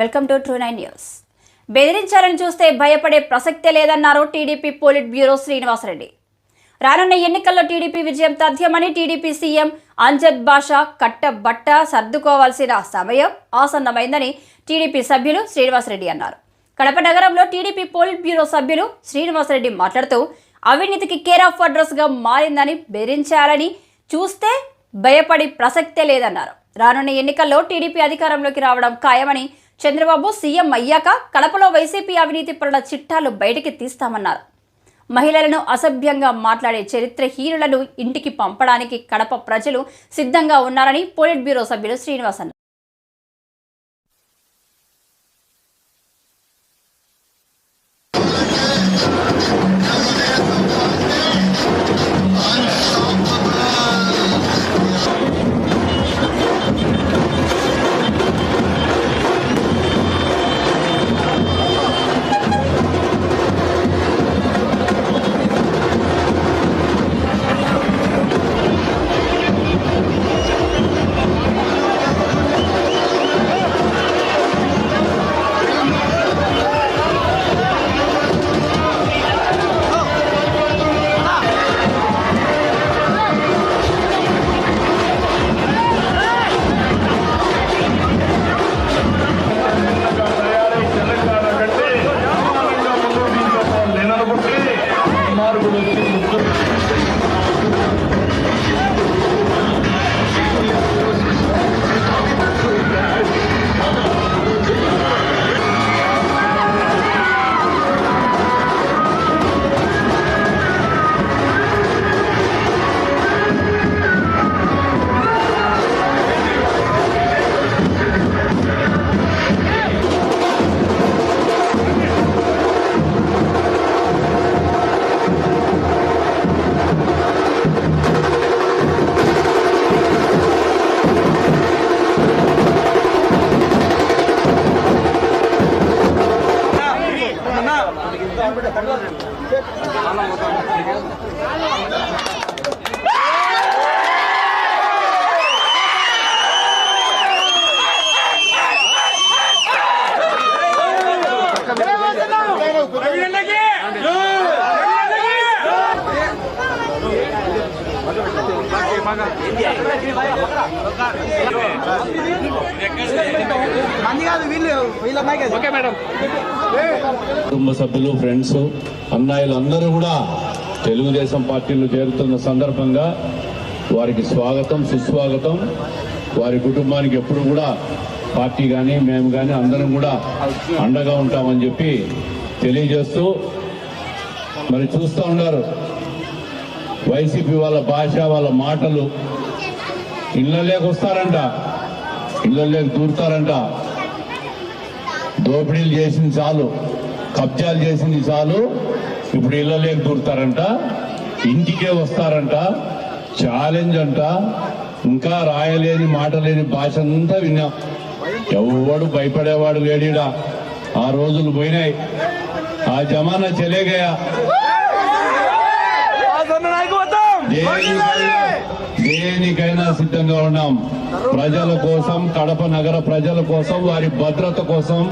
Welcome to True9 news. బెదిరించాలని చూస్తే భయపడే ప్రసక్తే లేదన్నారు టీడీపీ పోలిట్ బ్యూరో శ్రీనివాసరెడ్డి. రానున్న ఎన్నికల్లో టీడీపీ విజయం తథ్యమని టీడీపీ సీఎం అంజద్ బాషా కట్టబట్ట సర్దుకోవాల్సిన సమయం ఆసన్నమైందని టీడీపీ సభ్యులు శ్రీనివాసరెడ్డి అన్నారు. కడప నగరంలో టీడీపీ పోలిట్ బ్యూరో సభ్యులు శ్రీనివాసరెడ్డి మాట్లాడుతూ అవినీతికి కేర్ ఆఫ్ అడ్రస్గా మారిందని బెదిరించాలని చూస్తే భయపడి ప్రసక్తే లేదన్నారు. రానున్న ఎన్నికల్లో టీడీపీ అధికారంలోకి రావడం ఖాయమని, చంద్రబాబు సీఎం అయ్యాక కడపలో వైసీపీ అవినీతి పరుల చిట్టాలు బయటికి తీస్తామన్నారు. మహిళలను అసభ్యంగా మాట్లాడే చరిత్రహీనులను ఇంటికి పంపడానికి కడప ప్రజలు సిద్ధంగా ఉన్నారని పోలిట్ బ్యూరో సభ్యులు శ్రీనివాస్ అన్నారు. కుటుంబ సభ్యులు, ఫ్రెండ్స్, అన్నయ్యలు అందరూ కూడా తెలుగుదేశం పార్టీలో చేరుతున్న సందర్భంగా వారికి స్వాగతం, సుస్వాగతం. వారి కుటుంబానికి ఎప్పుడు కూడా పార్టీ కానీ మేము కానీ అందరం కూడా అండగా ఉంటామని చెప్పి తెలియజేస్తూ, మరి చూస్తూ ఉన్నారు వైసీపీ వాళ్ళ భాష, వాళ్ళ మాటలు. ఇళ్ళలోకి వస్తారంట, ఇళ్ళలోకి దూరుతారంట. దోపిడీలు చేసింది చాలు, కబ్జాలు చేసింది చాలు, ఇప్పుడు ఇళ్ళలోకి దూరుతారంట, ఇంటికే వస్తారంట. ఛాలెంజ్ అంట. ఇంకా రాయలేని, మాట లేని భాష అంతా విన్నాం. ఎవడు భయపడేవాడు లేడీడా. ఆ రోజులు పోయినాయి, ఆ జమానా చెలేగయా. దేనికైనా సిద్ధంగా ఉన్నాం. ప్రజల కోసం, కడప నగర ప్రజల కోసం, వారి భద్రత కోసం,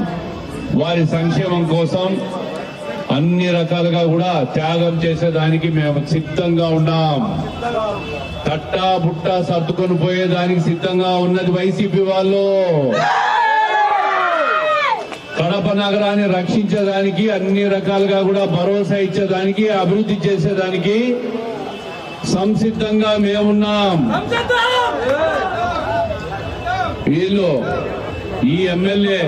వారి సంక్షేమం కోసం అన్ని రకాలుగా కూడా త్యాగం చేసేదానికి మేము సిద్ధంగా ఉన్నాం. తట్టా బుట్టా సర్దుకొని పోయేదానికి సిద్ధంగా ఉన్నది వైసీపీ వాళ్ళు. కడప నగరాన్ని రక్షించేదానికి, అన్ని రకాలుగా కూడా భరోసా ఇచ్చేదానికి, అభివృద్ధి చేసేదానికి సంసిద్ధంగా మేమున్నాం. వీళ్ళు ఈ ఎమ్మెల్యే